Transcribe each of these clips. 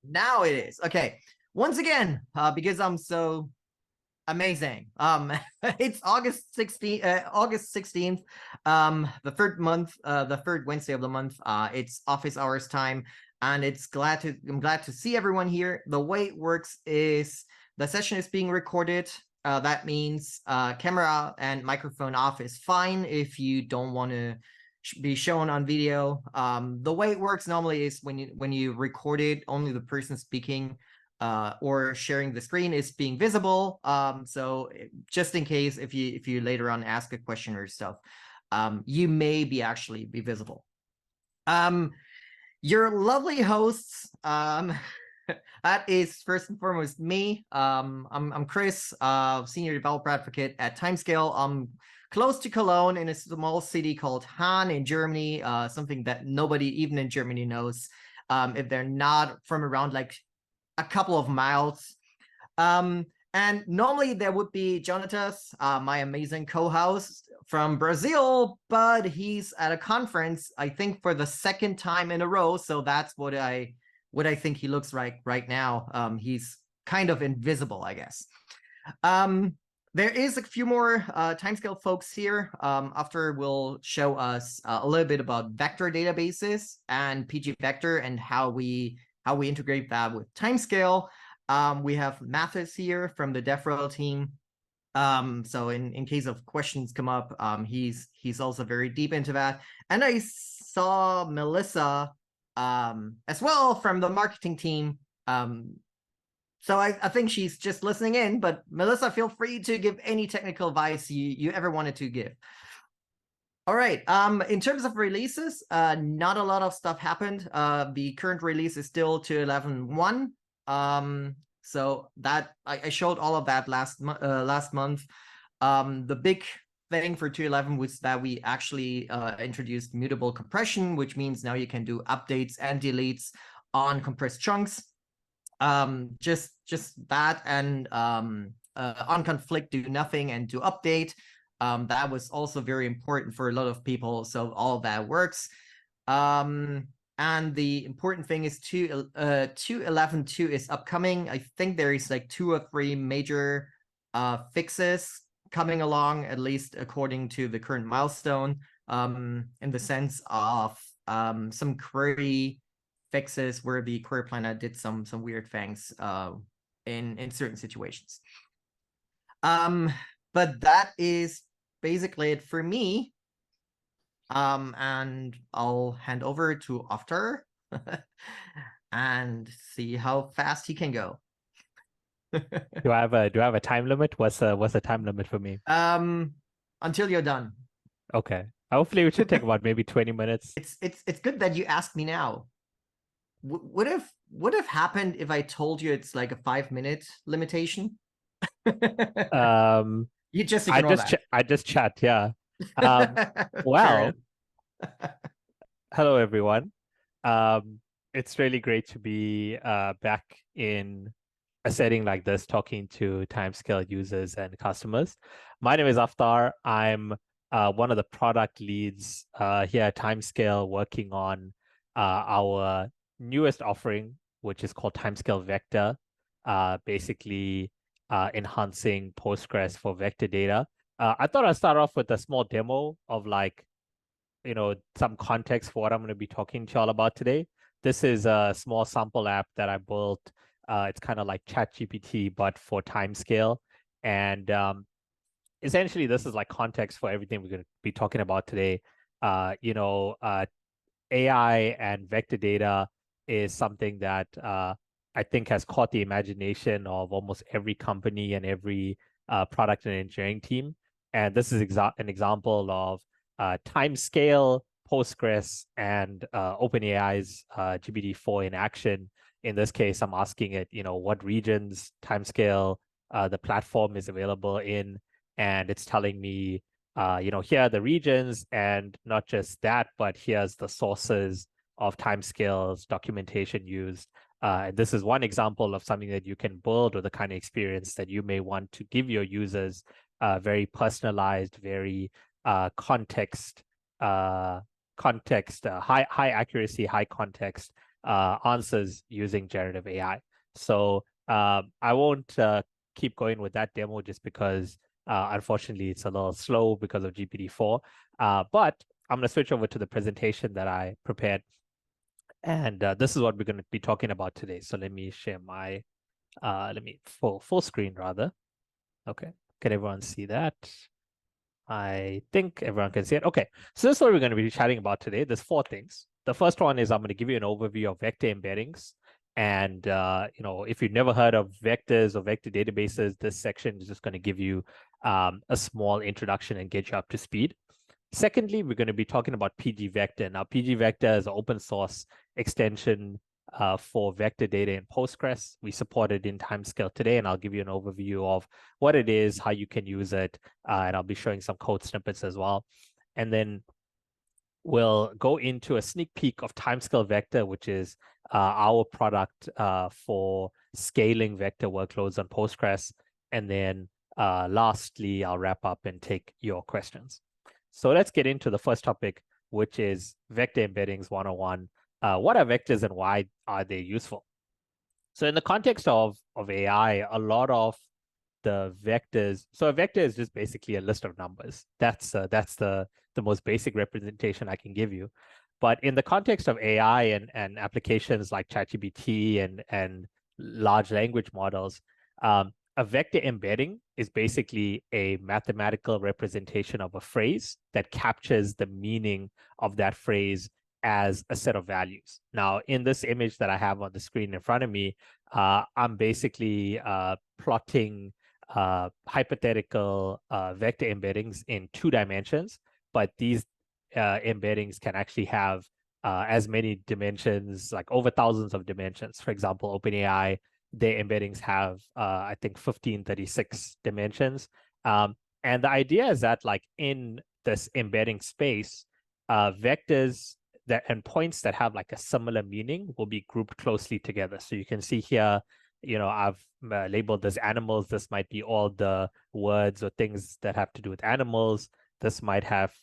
Now it is. Okay. Once again, because I'm so amazing. It's August 16th, the third month, the third Wednesday of the month. It's office hours time, and I'm glad to see everyone here. The way it works is the session is being recorded. That means camera and microphone off is fine if you don't want to be shown on video. The way it works normally is when you record it, only the person speaking or sharing the screen is being visible. So just in case if you later on ask a question or stuff, you may actually be visible. Your lovely hosts, that is first and foremost me. I'm Chris, senior developer advocate at Timescale. I'm close to Cologne in a small city called Hahn in Germany, something that nobody even in Germany knows if they're not from around like a couple of miles. And normally there would be Jonatas, my amazing co-host from Brazil, but he's at a conference, I think for the second time in a row. So that's what I think he looks like right now. He's kind of invisible, I guess. There is a few more Timescale folks here. After will show us a little bit about vector databases and pgvector and how we integrate that with Timescale. We have Mathis here from the DevRel team. So in case of questions come up, he's also very deep into that. And I saw Melissa as well from the marketing team. So I think she's just listening in, but Melissa, feel free to give any technical advice you ever wanted to give. All right. In terms of releases, not a lot of stuff happened. The current release is still 2.11.1. So that I showed all of that last month. The big thing for 2.11 was that we actually introduced mutable compression, which means now you can do updates and deletes on compressed chunks. Just that, and on conflict do nothing and do update. That was also very important for a lot of people, so all that works. And the important thing is 2.11.2 is upcoming. I think there is like 2 or 3 major fixes coming along, at least according to the current milestone, in the sense of some query fixes where the query planner did some weird things in certain situations. But that is basically it for me. And I'll hand over to After and see how fast he can go. Do I have a time limit? What's the time limit for me? Until you're done. Okay. Hopefully it should take about maybe 20 minutes. It's good that you asked me now. What have happened if I told you it's like a 5-minute limitation? You just ignore that. I just chat, yeah. Well, hello everyone. It's really great to be back in a setting like this, talking to Timescale users and customers. My name is Aftar. I'm one of the product leads here at Timescale, working on our newest offering, which is called Timescale Vector, basically enhancing Postgres for vector data. I thought I'd start off with a small demo of some context for what I'm going to be talking to y'all about today. This is a small sample app that I built. It's kind of like ChatGPT, but for Timescale. And essentially, this is like context for everything we're going to be talking about today. AI and vector data is something that I think has caught the imagination of almost every company and every product and engineering team. And this is an example of Timescale, Postgres, and OpenAI's GPT-4 in action. In this case, I'm asking it, what regions Timescale, the platform, is available in, and it's telling me, here are the regions, and not just that, but here's the sources of Timescale's documentation used. This is one example of something that you can build, or the kind of experience that you may want to give your users, very personalized, very context, high accuracy, high context answers using generative AI. So I won't keep going with that demo just because unfortunately it's a little slow because of GPT-4. But I'm going to switch over to the presentation that I prepared. And this is what we're going to be talking about today. So let me share my, full screen rather. Okay, can everyone see that? I think everyone can see it. Okay, so this is what we're going to be chatting about today. There's 4 things. The first one is I'm going to give you an overview of vector embeddings. And, if you've never heard of vectors or vector databases, this section is just going to give you a small introduction and get you up to speed. Secondly, we're going to be talking about pgvector. Now, pgvector is an open source extension for vector data in Postgres. We support it in Timescale today, and I'll give you an overview of what it is, how you can use it, and I'll be showing some code snippets as well. And then we'll go into a sneak peek of Timescale Vector, which is our product for scaling vector workloads on Postgres. And then lastly, I'll wrap up and take your questions. So let's get into the first topic, which is vector embeddings 101. What are vectors and why are they useful? So in the context of AI, a lot of the vectors, so a vector is just basically a list of numbers. That's the most basic representation I can give you. But in the context of AI and applications like ChatGPT and large language models, a vector embedding is basically a mathematical representation of a phrase that captures the meaning of that phrase as a set of values. Now, in this image that I have on the screen in front of me, I'm basically plotting hypothetical vector embeddings in 2 dimensions, but these embeddings can actually have as many dimensions, like over thousands of dimensions. For example, OpenAI, their embeddings have, I think, 1536 dimensions. And the idea is that, like, in this embedding space, vectors and points that have like a similar meaning will be grouped closely together. So you can see here, I've labeled this animals. This might be all the words or things that have to do with animals. This might have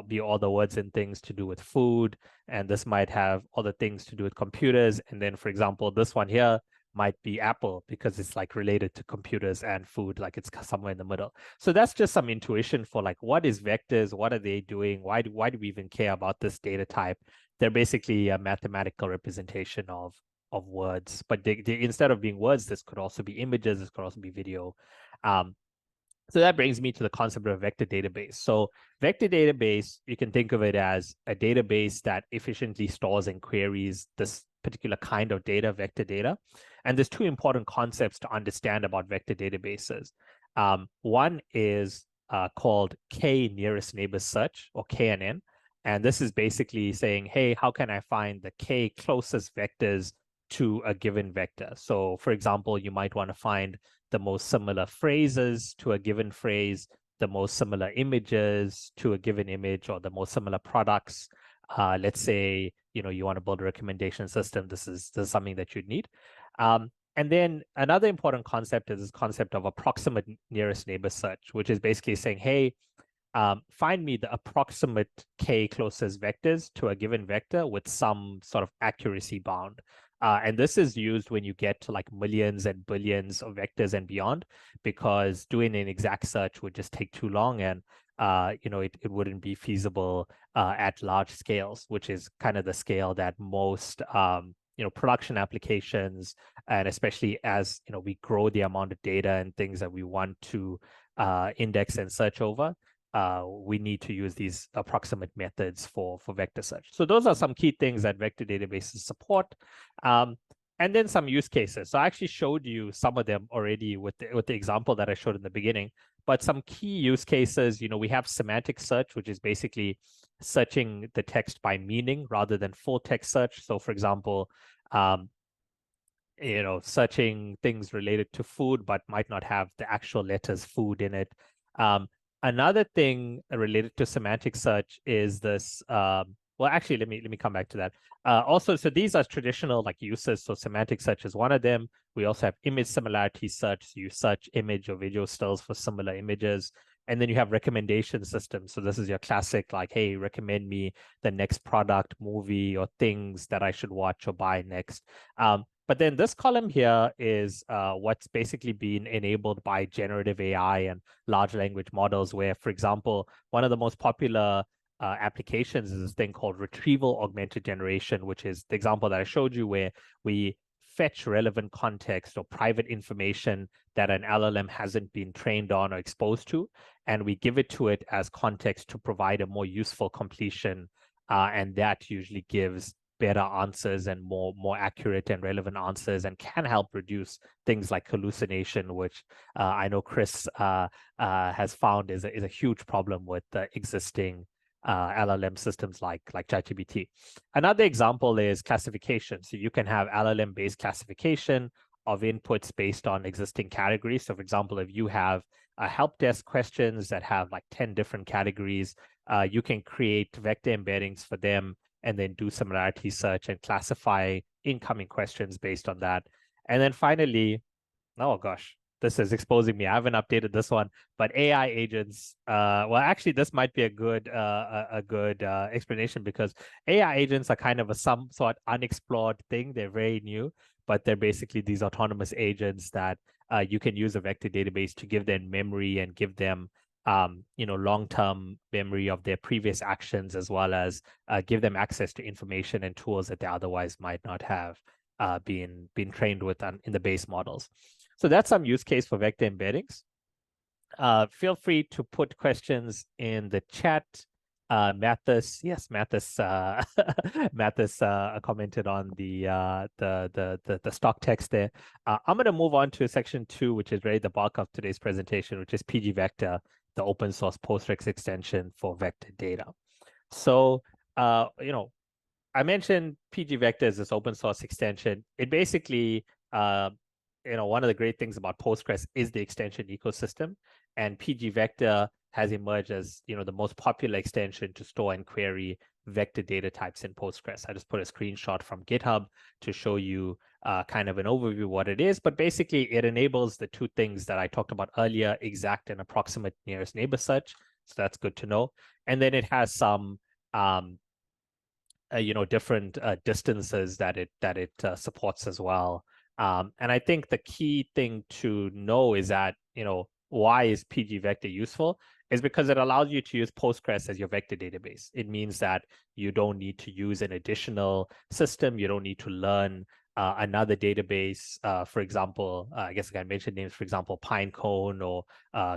be all the words and things to do with food. And this might have all the things to do with computers. And then, for example, this one here might be Apple because it's like related to computers and food, like it's somewhere in the middle. So that's just some intuition for like, what is vectors? What are they doing? Why do we even care about this data type? They're basically a mathematical representation of words, but they, instead of being words, this could also be images. This could also be video. So that brings me to the concept of a vector database. So vector database, you can think of it as a database that efficiently stores and queries this particular kind of data, vector data. And there's 2 important concepts to understand about vector databases. One is called k-nearest neighbor search, or KNN. And this is basically saying, hey, how can I find the k closest vectors to a given vector? So for example, you might want to find the most similar phrases to a given phrase, the most similar images to a given image, or the most similar products. Let's say, you want to build a recommendation system. This is something that you'd need. And then another important concept is this concept of approximate nearest neighbor search, which is basically saying, hey, find me the approximate k closest vectors to a given vector with some sort of accuracy bound. And this is used when you get to like millions and billions of vectors and beyond, because doing an exact search would just take too long, and it wouldn't be feasible at large scales, which is kind of the scale that most production applications, and especially as we grow the amount of data and things that we want to index and search over, we need to use these approximate methods for vector search. So those are some key things that vector databases support. And then some use cases. So I actually showed you some of them already with the example that I showed in the beginning, but some key use cases, we have semantic search, which is basically searching the text by meaning rather than full text search. So for example, searching things related to food, but might not have the actual letters food in it. Another thing related to semantic search is this, well, actually, let me come back to that. Also, so these are traditional like uses. So semantic search is one of them. We also have image similarity search. So you search image or video stills for similar images. And then you have recommendation systems. So this is your classic, like, hey, recommend me the next product, movie, or things that I should watch or buy next. But then this column here is what's basically been enabled by generative AI and large language models, where, for example, one of the most popular applications is this thing called retrieval augmented generation, which is the example that I showed you, where we fetch relevant context or private information that an LLM hasn't been trained on or exposed to, and we give it to it as context to provide a more useful completion, and that usually gives better answers and more accurate and relevant answers, and can help reduce things like hallucination, which I know Chris has found is a huge problem with the existing LLM systems like ChatGPT. Another example is classification. So you can have LLM-based classification of inputs based on existing categories. So for example, if you have help desk questions that have like 10 different categories, you can create vector embeddings for them and then do similarity search and classify incoming questions based on that. And then finally, oh gosh, this is exposing me. I haven't updated this one, but AI agents. Well, actually, this might be a good explanation, because AI agents are kind of a somewhat unexplored thing. They're very new, but they're basically these autonomous agents that you can use a vector database to give them memory and give them long-term memory of their previous actions, as well as give them access to information and tools that they otherwise might not have been trained with in the base models. So that's some use case for vector embeddings. Feel free to put questions in the chat. Mathis, yes, Mathis commented on the stock text there. I'm going to move on to section 2, which is really the bulk of today's presentation, which is pgvector, the open source Postgres extension for vector data. So, I mentioned pgvector is this open source extension. It basically, one of the great things about Postgres is the extension ecosystem, and pgvector has emerged as the most popular extension to store and query vector data types in Postgres. I just put a screenshot from GitHub to show you kind of an overview of what it is, but basically it enables the two things that I talked about earlier, exact and approximate nearest neighbor search. So that's good to know. And then it has some different distances that it supports as well. And I think the key thing to know is that, why is pgvector useful? Is because it allows you to use Postgres as your vector database. It means that you don't need to use an additional system. You don't need to learn another database. For example, I guess I can mention names, for example, Pinecone or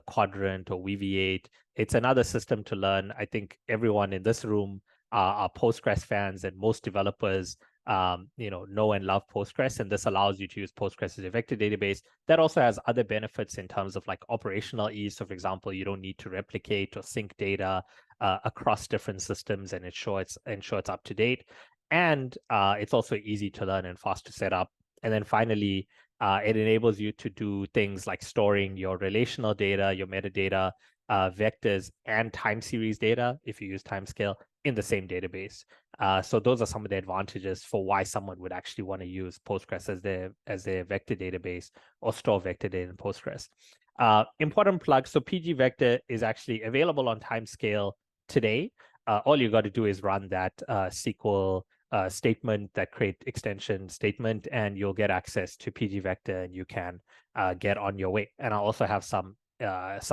Quadrant or Weaviate. It's another system to learn. I think everyone in this room are Postgres fans, and most developers know and love Postgres, and this allows you to use Postgres as a vector database. That also has other benefits in terms of like operational ease. So for example, you don't need to replicate or sync data across different systems and ensure it's up to date. And it's also easy to learn and fast to set up. And then finally, it enables you to do things like storing your relational data, your metadata, vectors, and time series data, if you use Timescale, in the same database. So those are some of the advantages for why someone would actually want to use Postgres as their vector database or store vector data in Postgres. Important plug, so pgvector is actually available on Timescale today. All you got to do is run that SQL statement, that create extension statement, and you'll get access to pgvector, and you can get on your way. And I'll also have some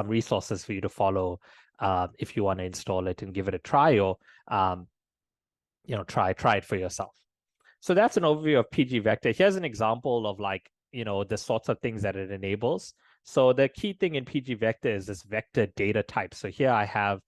resources for you to follow if you want to install it and give it a try, or try it for yourself. So that's an overview of pgvector. Here's an example of the sorts of things that it enables. So the key thing in pgvector is this vector data type. So here I have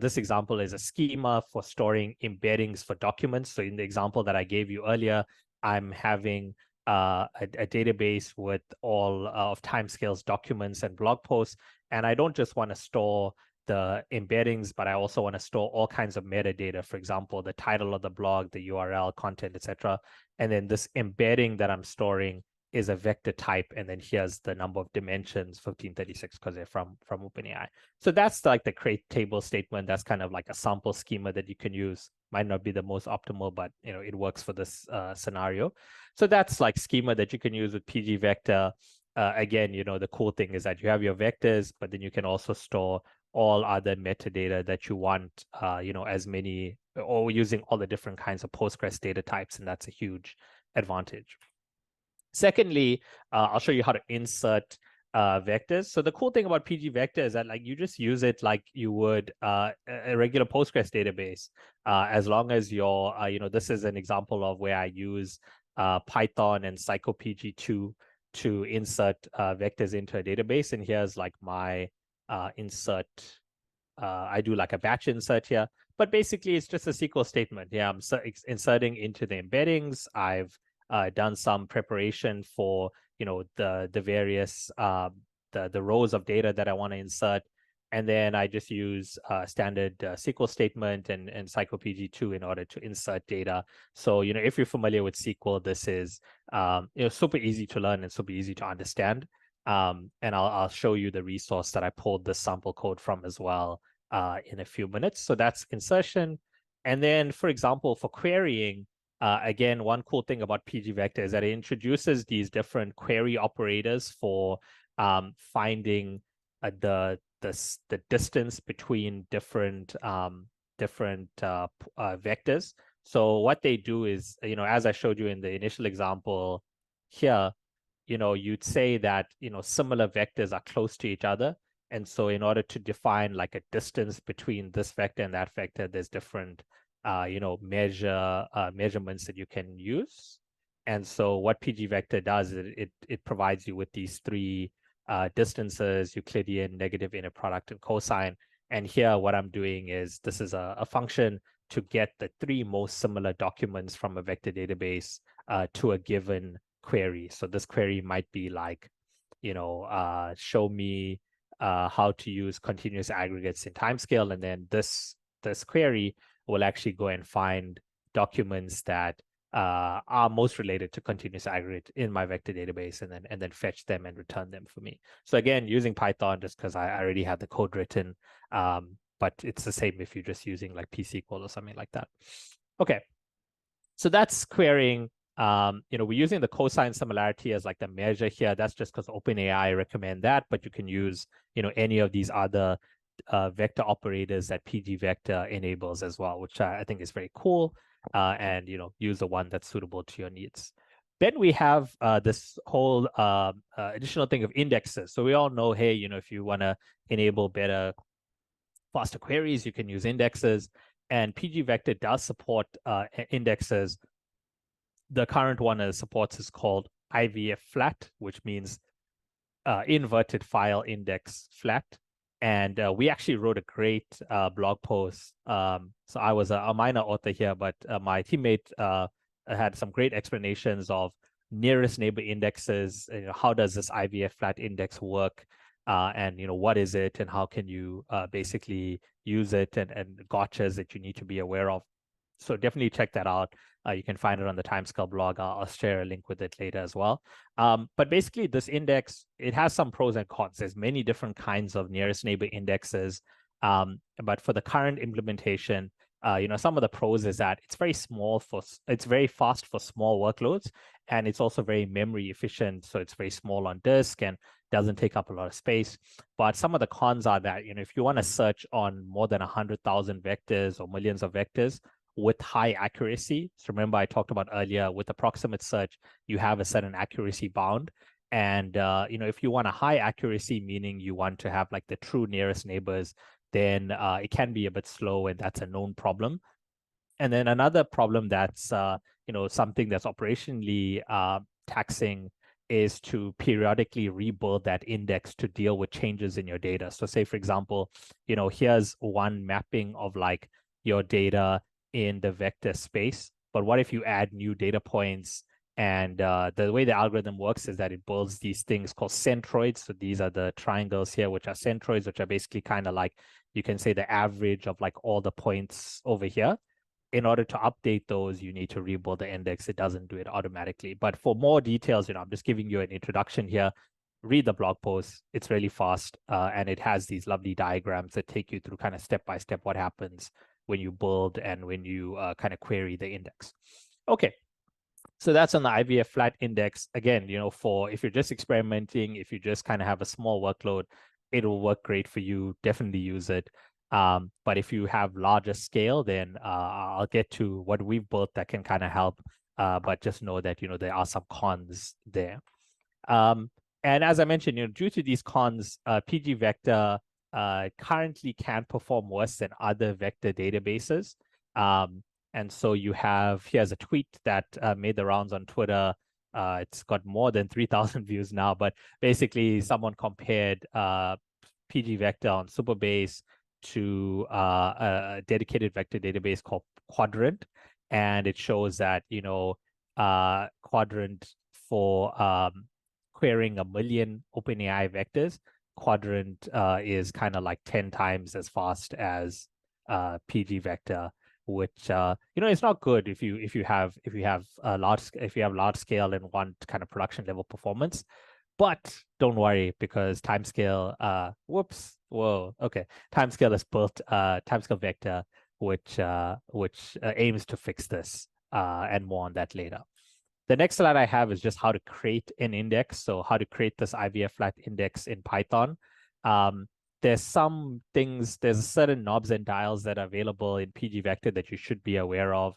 this example is a schema for storing embeddings for documents. So in the example that I gave you earlier, I'm having a database with all of Timescale's documents and blog posts. And I don't just want to store the embeddings, but I also want to store all kinds of metadata, for example, the title of the blog, the URL, content, etc. And then this embedding that I'm storing is a vector type, and then here's the number of dimensions, 1536, because they're from OpenAI. So that's like the create table statement. That's kind of like a sample schema that you can use. Might not be the most optimal, but it works for this scenario. So that's like schema that you can use with pgvector. again, the cool thing is that you have your vectors, but then you can also store all other metadata that you want, as many, or using all the different kinds of Postgres data types, and that's a huge advantage. Secondly, I'll show you how to insert vectors. So the cool thing about pgvector is that you just use it like you would a regular Postgres database, as long as your, this is an example of where I use Python and 𝗥𝗲𝗃𝗂𝗃 to insert vectors into a database. And here's like my insert. I do like a batch insert here, but basically it's just a SQL statement. Yeah, I'm inserting into the embeddings. I've done some preparation for the various the rows of data that I want to insert, and then I just use standard SQL statement and 𝗥𝗲𝗃𝗂𝗃 in order to insert data. So if you're familiar with SQL, this is super easy to learn and super easy to understand. And I'll show you the resource that I pulled this sample code from as well in a few minutes. So that's insertion. And then, for example, for querying, again, one cool thing about pgvector is that it introduces these different query operators for finding the distance between different vectors. So what they do is, as I showed you in the initial example here, you'd say that similar vectors are close to each other, and so in order to define like a distance between this vector and that vector, there's different measurements that you can use. And so what pgvector does is it provides you with these three distances: Euclidean, negative inner product, and cosine. And here what I'm doing is, this is a function to get the three most similar documents from a vector database to a given query. So this query might be like, show me how to use continuous aggregates in Timescale, and then this query will actually go and find documents that are most related to continuous aggregate in my vector database, and then fetch them and return them for me. So again, using Python just because I already had the code written, but it's the same if you're just using like pSQL or something like that. Okay, so that's querying. We're using the cosine similarity as like the measure here. That's just because OpenAI recommend that, but you can use any of these other vector operators that pgvector enables as well, which I think is very cool. And use the one that's suitable to your needs. Then we have this whole additional thing of indexes. So we all know, hey, if you want to enable better, faster queries, you can use indexes, and pgvector does support indexes. The current one it supports is called IVF flat, which means inverted file index flat. And we actually wrote a great blog post. So I was a minor author here, but my teammate had some great explanations of nearest neighbor indexes. How does this IVF flat index work? And what is it, and how can you basically use it, and gotchas that you need to be aware of. So definitely check that out. You can find it on the Timescale blog. I'll share a link with it later as well. But basically, this index, it has some pros and cons. There's many different kinds of nearest neighbor indexes. But for the current implementation, some of the pros is that it's very fast for small workloads, and it's also very memory efficient. So it's very small on disk and doesn't take up a lot of space. But some of the cons are that, if you want to search on more than 100,000 vectors or millions of vectors with high accuracy. So remember, I talked about earlier with approximate search, you have a certain accuracy bound. And, if you want a high accuracy, meaning you want to have like the true nearest neighbors, then it can be a bit slow, and that's a known problem. And then another problem that's, something that's operationally taxing is to periodically rebuild that index to deal with changes in your data. So say, for example, here's one mapping of like your data in the vector space, but what if you add new data points? And the way the algorithm works is that it builds these things called centroids. So these are the triangles here, which are centroids, which are basically kind of like, you can say, the average of like all the points over here. In order to update those, you need to rebuild the index. It doesn't do it automatically. But for more details, I'm just giving you an introduction here. Read the blog post. It's really fast, and it has these lovely diagrams that take you through kind of step by step what happens when you build and when you kind of query the index. Okay, So that's on the IVF flat index. Again, for if you're just experimenting, if you just kind of have a small workload, it will work great for you. Definitely use it. But if you have larger scale, then I'll get to what we've built that can kind of help. But just know that, there are some cons there. And as I mentioned, due to these cons, pgvector currently can perform worse than other vector databases. And so here's a tweet that made the rounds on Twitter. It's got more than 3,000 views now, but basically someone compared pgvector on Supabase to a dedicated vector database called Quadrant. And it shows that, Quadrant for querying 1 million OpenAI vectors, Quadrant is kind of like 10 times as fast as pgvector, which it's not good if you have large scale and want kind of production level performance. But don't worry, because Timescale Timescale has built Timescale Vector, which aims to fix this, and more on that later. The next slide I have is just how to create an index. So how to create this IVF flat index in Python. There's certain knobs and dials that are available in pgvector that you should be aware of.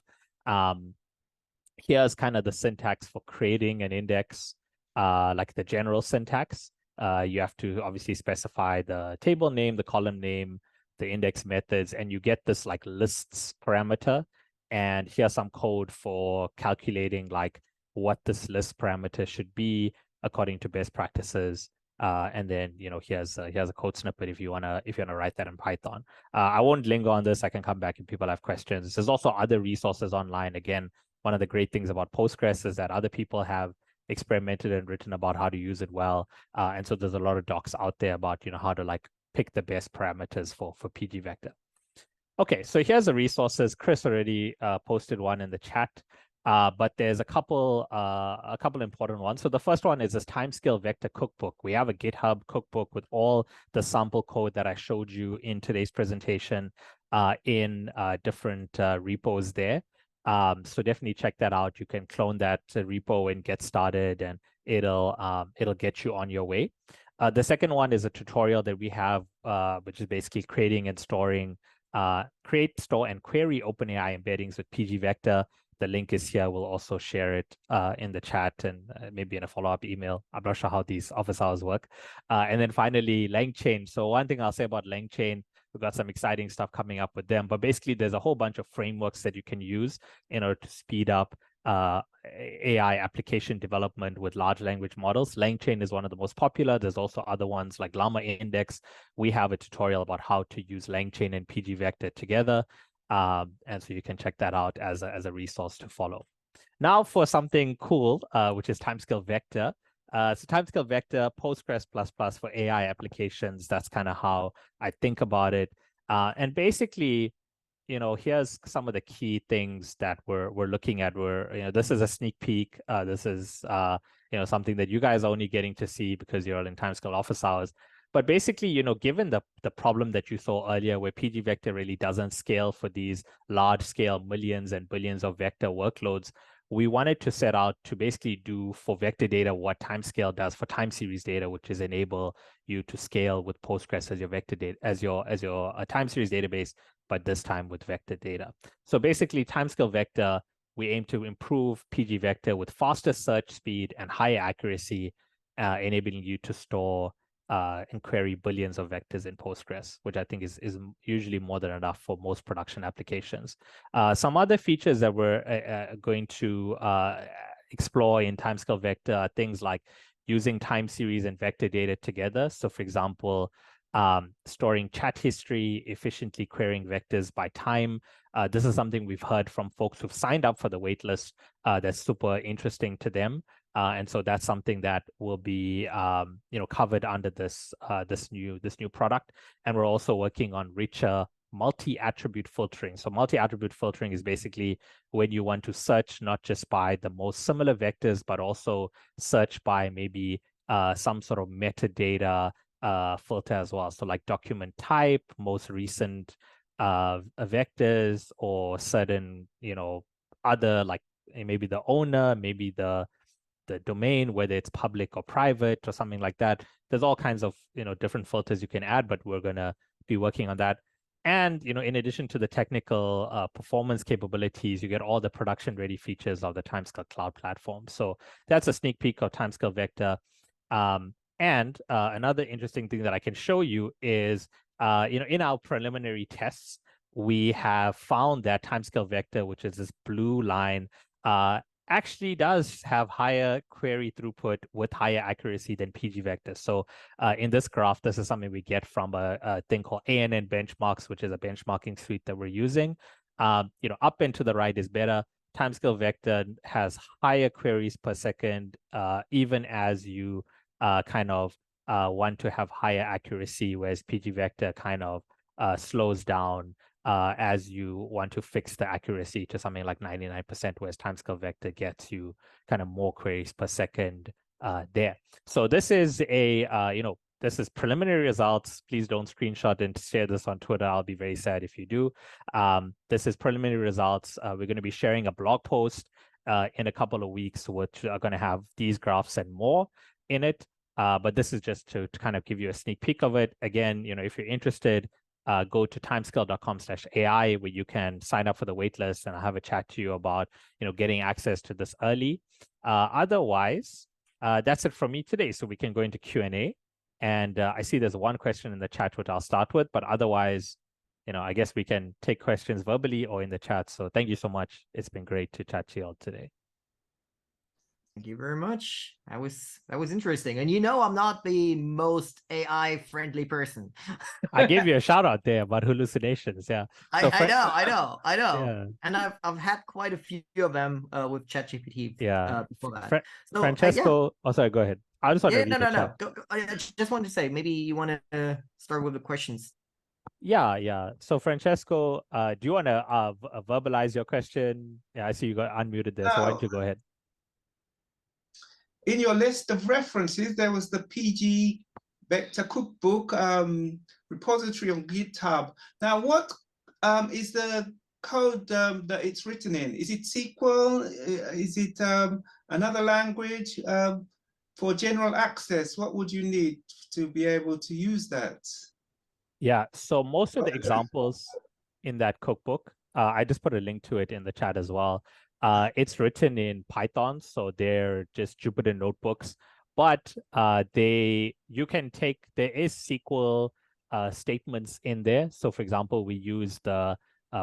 Here's kind of the syntax for creating an index, like the general syntax. You have to obviously specify the table name, the column name, the index methods, and you get this like lists parameter. And here's some code for calculating like what this list parameter should be according to best practices. And then here's a code snippet if you wanna write that in Python. I won't linger on this. I can come back if people have questions. There's also other resources online. Again, one of the great things about Postgres is that other people have experimented and written about how to use it well. And so there's a lot of docs out there about how to like pick the best parameters for pgvector. Okay, so here's the resources. Chris already posted one in the chat. But there's a couple important ones. So the first one is this Timescale Vector Cookbook. We have a GitHub cookbook with all the sample code that I showed you in today's presentation in different repos there. So definitely check that out. You can clone that repo and get started, and it'll get you on your way. The second one is a tutorial that we have, which is basically creating and storing, create, store, and query OpenAI embeddings with pgvector. The link is here. We'll also share it in the chat and maybe in a follow-up email. I'm not sure how these office hours work. And then finally, LangChain. So one thing I'll say about LangChain, we've got some exciting stuff coming up with them. But basically, there's a whole bunch of frameworks that you can use in order to speed up AI application development with large language models. LangChain is one of the most popular. There's also other ones like Llama Index. We have a tutorial about how to use LangChain and pgvector together. And so you can check that out as a resource to follow. Now for something cool, which is Timescale Vector. So Timescale Vector, Postgres++ for AI applications. That's kind of how I think about it. And basically, here's some of the key things that we're looking at. This is a sneak peek. This is something that you guys are only getting to see because you're all in Timescale office hours. But basically, given the problem that you saw earlier, where pgvector really doesn't scale for these large scale millions and billions of vector workloads, we wanted to set out to basically do for vector data what Timescale does for time series data, which is enable you to scale with Postgres as your vector data, as your time series database, but this time with vector data. So basically, Timescale Vector, we aim to improve pgvector with faster search speed and higher accuracy, enabling you to store and query billions of vectors in Postgres, which I think is usually more than enough for most production applications. Some other features that we're going to explore in Timescale Vector are things like using time series and vector data together. So for example, storing chat history, efficiently querying vectors by time. This is something we've heard from folks who've signed up for the waitlist that's super interesting to them. And so that's something that will be covered under this new product. And we're also working on richer multi-attribute filtering. So multi-attribute filtering is basically when you want to search not just by the most similar vectors, but also search by maybe some sort of metadata filter as well. So like document type, most recent vectors, or certain other like maybe the owner, maybe the domain, whether it's public or private or something like that. There's all kinds of different filters you can add, but we're gonna be working on that. And in addition to the technical performance capabilities, you get all the production-ready features of the Timescale Cloud Platform. So that's a sneak peek of Timescale Vector. And another interesting thing that I can show you is, in our preliminary tests, we have found that Timescale Vector, which is this blue line, actually does have higher query throughput with higher accuracy than pgvector. So in this graph, this is something we get from a thing called ANN benchmarks, which is a benchmarking suite that we're using. Up and to the right is better. Timescale Vector has higher queries per second, even as you want to have higher accuracy, whereas pgvector kind of slows down as you want to fix the accuracy to something like 99%, whereas Timescale Vector gets you kind of more queries per second there. So this is this is preliminary results. Please don't screenshot and share this on Twitter. I'll be very sad if you do. This is preliminary results. We're going to be sharing a blog post in a couple of weeks, which are going to have these graphs and more in it. But this is just to kind of give you a sneak peek of it. Again, if you're interested, go to timescale.com/AI, where you can sign up for the waitlist, and I'll have a chat to you about getting access to this early. Otherwise, that's it from me today. So we can go into Q&A. And I see there's one question in the chat, which I'll start with. But otherwise, I guess we can take questions verbally or in the chat. So thank you so much. It's been great to chat to you all today. Thank you very much. That was interesting. And I'm not the most AI friendly person. I gave you a shout out there about hallucinations. Yeah. So I know. Yeah. And I've had quite a few of them with ChatGPT. Yeah. Before that. So, Francesco. Yeah. Oh, sorry. Go ahead. I just want to read the No. chat. I just wanted to say, maybe you want to start with the questions. Yeah. So Francesco, do you want to verbalize your question? Yeah, I see you got unmuted there. So why don't you go ahead? In your list of references, there was the PG Vector Cookbook repository on GitHub. Now, what is the code that it's written in? Is it SQL? Is it another language? For general access, what would you need to be able to use that? Yeah, so most of the examples in that cookbook, I just put a link to it in the chat as well. It's written in Python, so they're just Jupyter notebooks, but you can take, there is SQL statements in there. So for example, we use the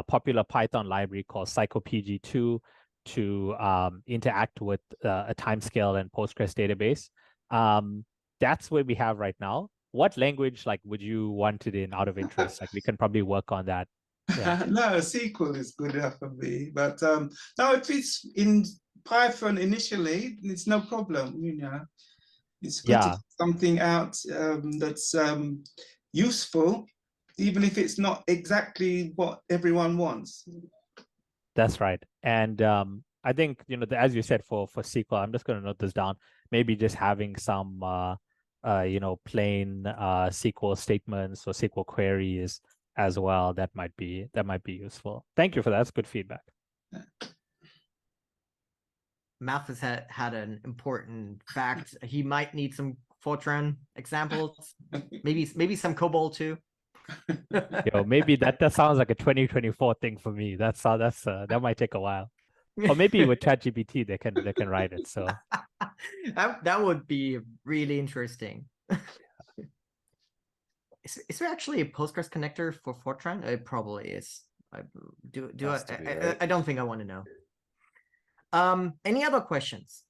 popular Python library called psycopg2 to interact with a Timescale and Postgres database. That's what we have right now. What language would you want it in out of interest? We can probably work on that. Yeah. No, SQL is good enough for me. But no, if it's in Python initially, it's no problem. It's good to get something out that's useful, even if it's not exactly what everyone wants. That's right. And I think, as you said, for SQL, I'm just going to note this down. Maybe just having some, plain SQL statements or SQL queries as well. That might be useful. Thank you for that. That's good feedback. Math has had an important fact. He might need some Fortran examples, maybe some COBOL too. Maybe that sounds like a 2024 thing for me. That might take a while. Or maybe with ChatGPT they can write it. So that would be really interesting. Is there actually a Postgres connector for Fortran? It probably is. I don't think I want to know. Any other questions?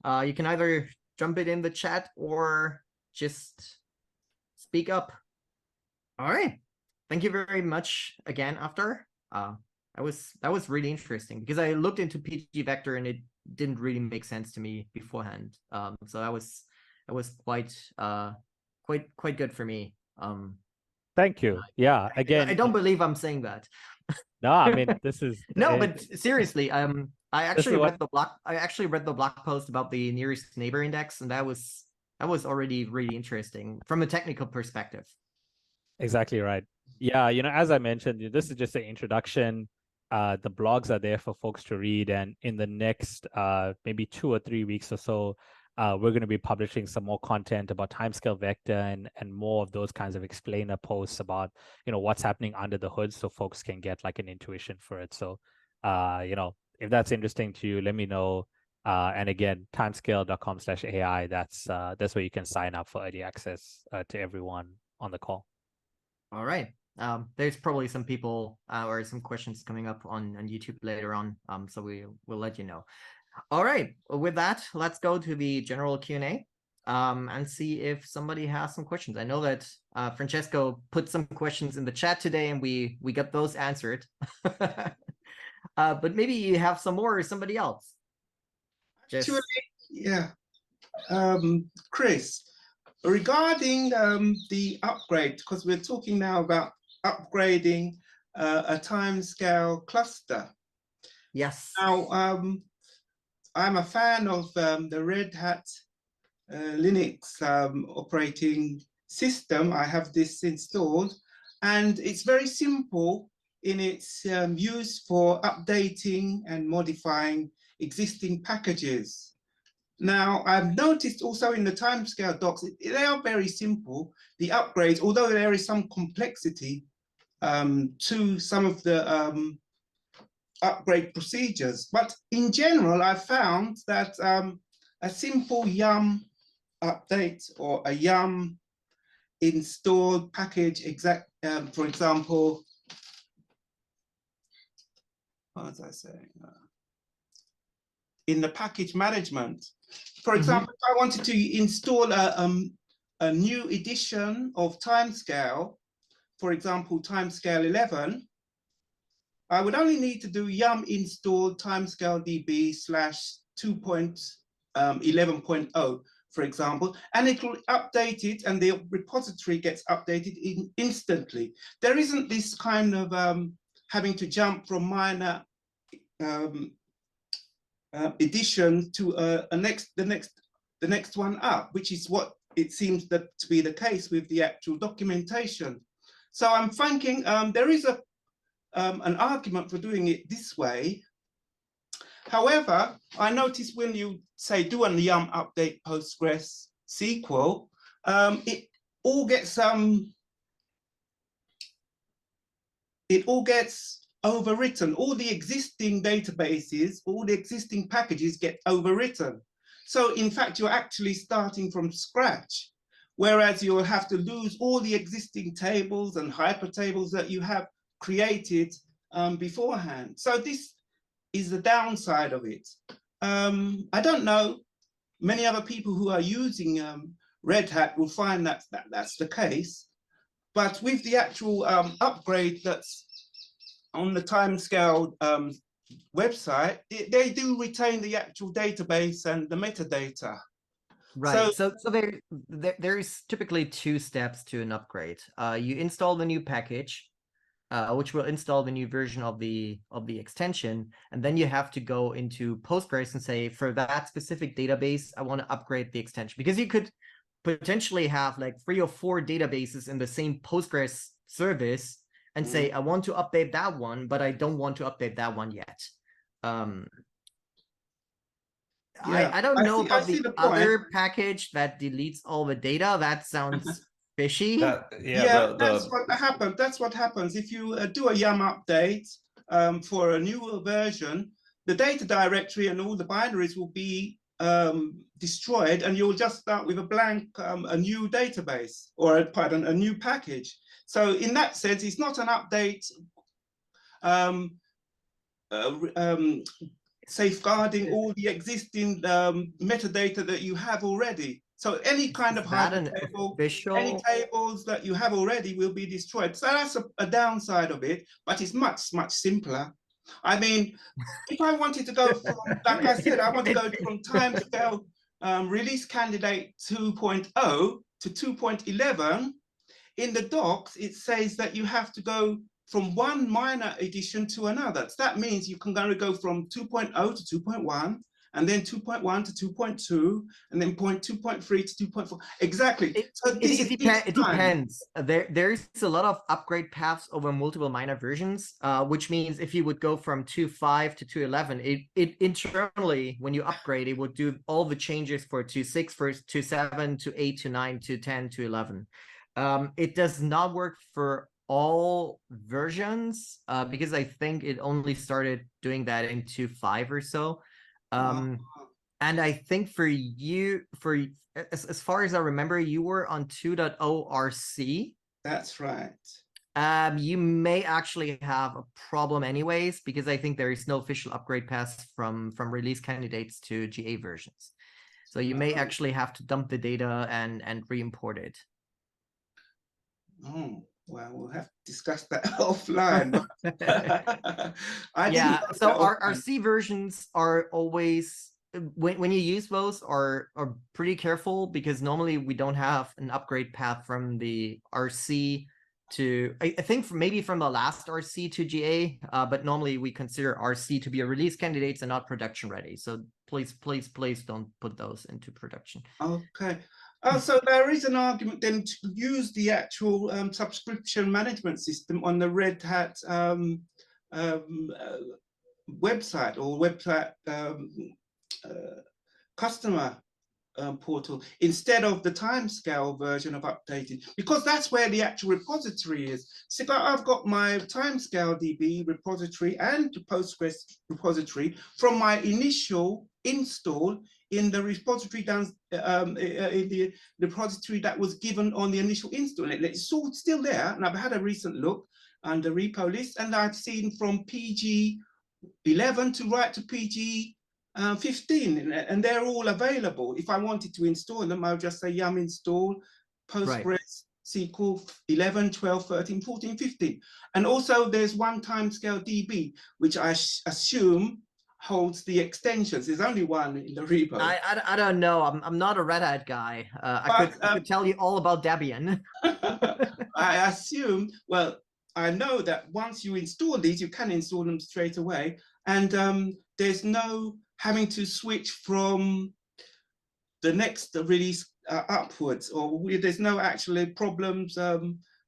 You can either jump it in the chat or just speak up. All right. Thank you very much again, After. That was really interesting because I looked into pgvector and it didn't really make sense to me beforehand. So that was quite good for me. Thank you. Yeah. Again, I don't believe I'm saying that. No, I mean this is no, but seriously, I actually read the blog post about the nearest neighbor index, and that was already really interesting from a technical perspective. Exactly right. Yeah, as I mentioned, this is just an introduction. the blogs are there for folks to read, and in the next maybe 2 or 3 weeks or so, we're going to be publishing some more content about Timescale Vector and more of those kinds of explainer posts about, what's happening under the hood, so folks can get like an intuition for it. So, if that's interesting to you, let me know. And again, timescale.com/AI, that's where you can sign up for early access to everyone on the call. All right. There's probably some people or some questions coming up on YouTube later on. So we'll let you know. All right. Well, with that, let's go to the general Q&A and see if somebody has some questions. I know that Francesco put some questions in the chat today, and we got those answered. But maybe you have some more, or somebody else. Actually, yeah. Chris, regarding the upgrade, because we're talking now about upgrading a timescale cluster. Yes. Now, I'm a fan of the Red Hat Linux operating system. I have this installed, and it's very simple in its use for updating and modifying existing packages. Now, I've noticed also in the timescale docs, they are very simple, the upgrades, although there is some complexity to some of the upgrade procedures. But in general, I found that a simple yum update or a yum installed package for example, what was I saying? In the package management, for example, if I wanted to install a new edition of Timescale, for example, Timescale 11, I would only need to do yum install TimescaleDB /2.11.0, for example, and it will update it, and the repository gets updated instantly. There isn't this kind of having to jump from minor edition to the next one up, which is what it seems to be the case with the actual documentation. So I'm thinking there is an argument for doing it this way. However, I noticed when you say do a yum update Postgres SQL, it all gets overwritten. All the existing databases, all the existing packages get overwritten. So in fact, you're actually starting from scratch, whereas you'll have to lose all the existing tables and hypertables that you have created beforehand. So this is the downside of it. I don't know, many other people who are using Red Hat will find that that's the case, but with the actual upgrade that's on the Timescale website, they do retain the actual database and the metadata. Right. So there's typically 2 steps to an upgrade. You install the new package, which will install the new version of the extension, and then you have to go into Postgres and say, for that specific database, I want to upgrade the extension, because you could potentially have like 3 or 4 databases in the same Postgres service and say, I want to update that one, but I don't want to update that one yet. I don't know about the other package that deletes all the data. That sounds fishy. That's what happens. That's what happens if you do a yum update for a newer version. The data directory and all the binaries will be destroyed, and you'll just start with a blank, a new database, or a new package. So in that sense, it's not an update safeguarding all the existing metadata that you have already. So any kind of hypertable, any tables that you have already will be destroyed. So that's a downside of it, but it's much, much simpler. I mean, if I wanted to go from, like I said, I want to go from Timescale release candidate 2.0 to 2.11, in the docs, it says that you have to go from one minor edition to another. So that means you can go from 2.0 to 2.1 and then 2.1 to 2.2, and then 2.3 to 2.4. Exactly. It depends. There's a lot of upgrade paths over multiple minor versions, which means if you would go from 2.5 to 2.11, it internally, when you upgrade, it would do all the changes for 2.6, for 2.7, to 8, to 9, to 10, to 11. It does not work for all versions because I think it only started doing that in 2.5 or so. And I think for you, as far as I remember, you were on 2.0 RC. That's right. You may actually have a problem anyways, because I think there is no official upgrade path from release candidates to GA versions. So you may actually have to dump the data and re-import it. Oh, well, we'll have to discuss that offline. Yeah, so our C versions are always, when you use those, are pretty careful, because normally we don't have an upgrade path from the RC to, I think maybe from the last RC to GA, but normally we consider RC to be a release candidates and not production ready. So please don't put those into production. Okay. So there is an argument then to use the actual subscription management system on the Red Hat website, or website customer portal, instead of the Timescale version of updating, because that's where the actual repository is. So I've got my TimescaleDB repository and the Postgres repository from my initial install in the repository down in the repository that was given on the initial install. It's all still there, and I've had a recent look under repo list, and I've seen from PG11 to right to PG15, and they're all available. If I wanted to install them, I would just say yum install Postgres SQL 11, 12, 13, 14, 15. And also there's one TimescaleDB, which I assume holds the extensions. There's only one in the repo. I don't know. I'm not a Red Hat guy. I could tell you all about Debian. I assume, well, I know that once you install these, you can install them straight away. And there's no having to switch from the next release upwards, or there's no actually problems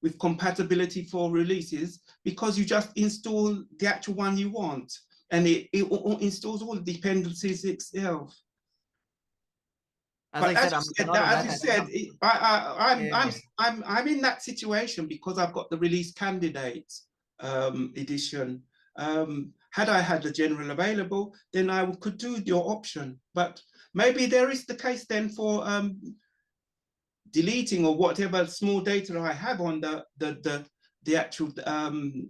with compatibility for releases, because you just install the actual one you want, and it installs all the dependencies itself. As I said, I'm in that situation because I've got the release candidate edition. Had I had the general available, then I could do your option. But maybe there is the case then for deleting or whatever small data I have on the actual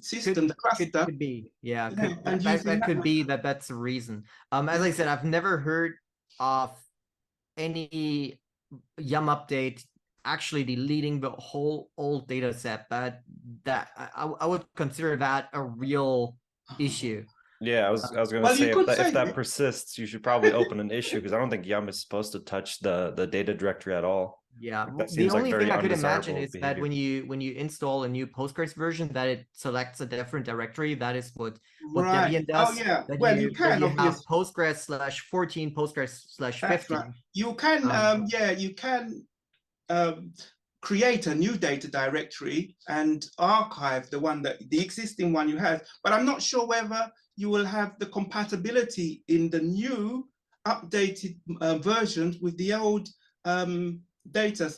system, the cluster. Could be, yeah. That could be that's the reason. As I said, I've never heard of any yum update actually deleting the whole old data set. That I would consider that a real issue. Yeah, I was going to say, if that persists, you should probably open an issue, because I don't think yum is supposed to touch the data directory at all. Yeah, the only thing I could imagine is behavior. that when you install a new Postgres version, that it selects a different directory. That is what Debian does. Oh yeah, that well you can have Postgres/14, Postgres/15. Right. You can you can create a new data directory and archive the existing one you have, but I'm not sure whether you will have the compatibility in the new updated versions with the old data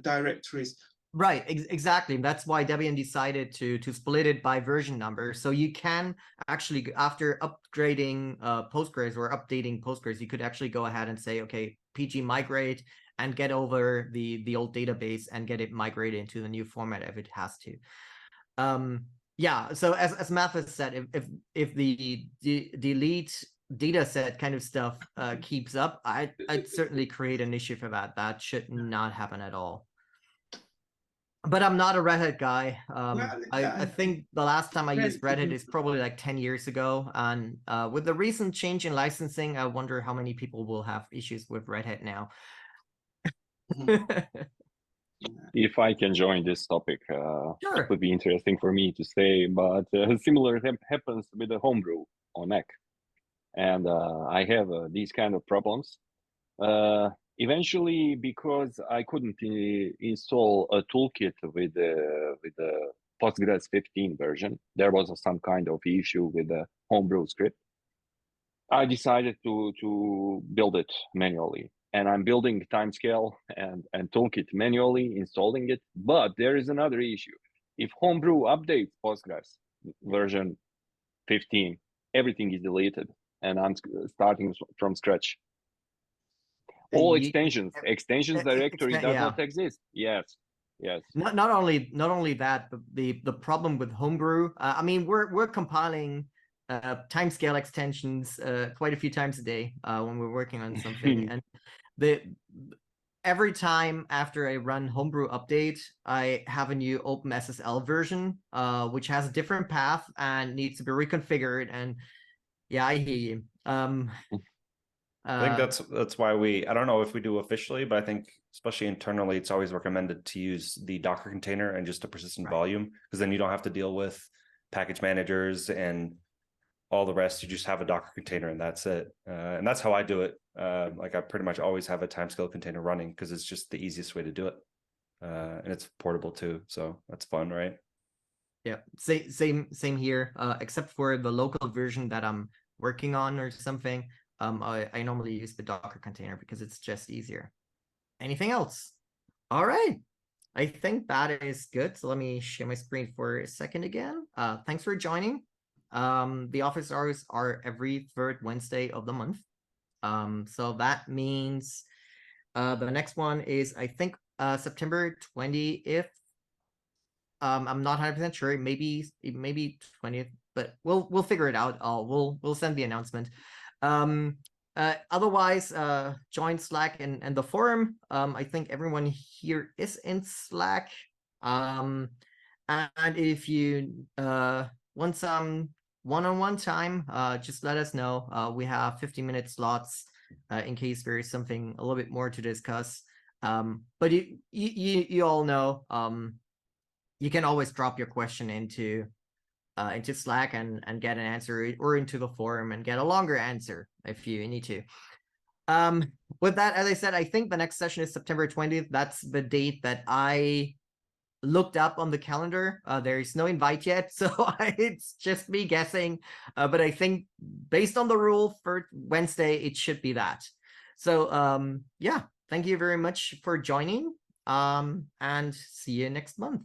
directories. Right, exactly. That's why Debian decided to split it by version number. So you can actually, after upgrading Postgres or updating Postgres, you could actually go ahead and say, okay, PG migrate and get over the old database and get it migrated into the new format if it has to. Yeah, so as Mathis said, if the delete data set kind of stuff keeps up, I'd certainly create an issue for that. That should not happen at all. But I'm not a Red Hat guy. I think the last time I used Red Hat is probably like 10 years ago. And with the recent change in licensing, I wonder how many people will have issues with Red Hat now. If I can join this topic, Sure. it would be interesting for me to say, but similar happens with the homebrew on Mac. and I have these kind of problems. Eventually, because I couldn't install a toolkit with the Postgres 15 version, there was some kind of issue with the homebrew script. I decided to build it manually, and I'm building Timescale and toolkit manually, installing it. But there is another issue. If homebrew updates Postgres version 15, everything is deleted, and I'm starting from scratch. All extensions directory does not exist. Yes. Not only that, but the problem with homebrew. I mean, we're compiling timescale extensions quite a few times a day when we're working on something, and every time after I run homebrew update, I have a new OpenSSL version, which has a different path and needs to be reconfigured. And yeah, I hear you. I think that's why I don't know if we do officially, but I think especially internally, it's always recommended to use the Docker container and just a persistent volume, because then you don't have to deal with package managers and all the rest. You just have a Docker container and that's it. And that's how I do it. Like I pretty much always have a Timescale container running because it's just the easiest way to do it. And it's portable too. So that's fun, right? Yeah, same here, except for the local version that I'm working on or something. I normally use the Docker container because it's just easier. Anything else? All right. I think that is good. So let me share my screen for a second again. Thanks for joining. The office hours are every third Wednesday of the month. So that means the next one is, I think, September 20th. I'm not 100% sure. Maybe 20th, but we'll figure it out. We'll send the announcement. Otherwise, join Slack and the forum. I think everyone here is in Slack. And if you want some one-on-one time, just let us know. We have 15-minute slots in case there is something a little bit more to discuss. But you all know, you can always drop your question into Slack and get an answer, or into the forum and get a longer answer if you need to. With that, as I said, I think the next session is September 20th. That's the date that I looked up on the calendar. There is no invite yet, so it's just me guessing. But I think based on the rule for Wednesday, it should be that. So yeah, thank you very much for joining, and see you next month.